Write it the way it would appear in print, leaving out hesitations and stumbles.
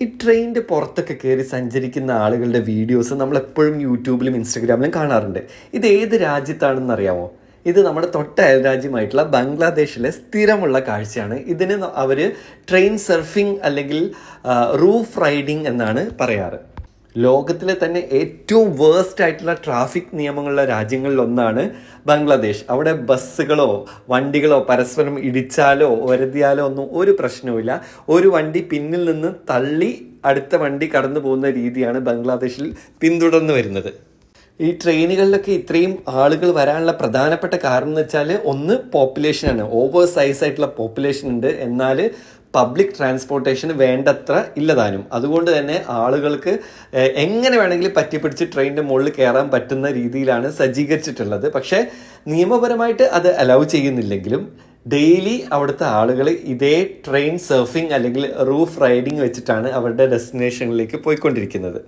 ഈ ട്രെയിനിൻ്റെ പുറത്തൊക്കെ കയറി സഞ്ചരിക്കുന്ന ആളുകളുടെ വീഡിയോസ് നമ്മളെപ്പോഴും യൂട്യൂബിലും ഇൻസ്റ്റഗ്രാമിലും കാണാറുണ്ട്. ഇത് ഏത് രാജ്യത്താണെന്ന് അറിയാമോ? ഇത് നമ്മുടെ തൊട്ട അയൽരാജ്യമായിട്ടുള്ള ബംഗ്ലാദേശിലെ സ്ഥിരമുള്ള കാഴ്ചയാണ്. ഇതിന് അവർ ട്രെയിൻ സർഫിംഗ് അല്ലെങ്കിൽ റൂഫ് റൈഡിംഗ് എന്നാണ് പറയാറ്. ലോകത്തിലെ തന്നെ ഏറ്റവും വേഴ്സ്റ്റ് ആയിട്ടുള്ള ട്രാഫിക് നിയമങ്ങളുള്ള രാജ്യങ്ങളിലൊന്നാണ് ബംഗ്ലാദേശ്. അവിടെ ബസ്സുകളോ വണ്ടികളോ പരസ്പരം ഇടിച്ചാലോ വരുതിയാലോ ഒന്നും ഒരു പ്രശ്നവുമില്ല. ഒരു വണ്ടി പിന്നിൽ നിന്ന് തള്ളി അടുത്ത വണ്ടി കടന്നു പോകുന്ന രീതിയാണ് ബംഗ്ലാദേശിൽ പിന്തുടർന്നു വരുന്നത്. ഈ ട്രെയിനുകളിലൊക്കെ ഇത്രയും ആളുകൾ വരാനുള്ള പ്രധാനപ്പെട്ട കാരണം എന്ന് വെച്ചാൽ ഒന്ന് പോപ്പുലേഷനാണ്. ഓവർ സൈസ് ആയിട്ടുള്ള പോപ്പുലേഷൻ ഉണ്ട്, എന്നാൽ പബ്ലിക് ട്രാൻസ്പോർട്ടേഷന് വേണ്ടത്ര ഇല്ലതാനും. അതുകൊണ്ട് തന്നെ ആളുകൾക്ക് എങ്ങനെ വേണമെങ്കിലും പറ്റിപ്പിടിച്ച് ട്രെയിനിൻ്റെ മുകളിൽ കയറാൻ പറ്റുന്ന രീതിയിലാണ് സജ്ജീകരിച്ചിട്ടുള്ളത്. പക്ഷേ നിയമപരമായിട്ട് അത് അലൗ ചെയ്യുന്നില്ലെങ്കിലും ഡെയിലി അവിടുത്തെ ആളുകൾ ഇതേ ട്രെയിൻ സർഫിംഗ് അല്ലെങ്കിൽ റൂഫ് റൈഡിങ് വെച്ചിട്ടാണ് അവരുടെ ഡെസ്റ്റിനേഷനിലേക്ക് പോയിക്കൊണ്ടിരിക്കുന്നത്.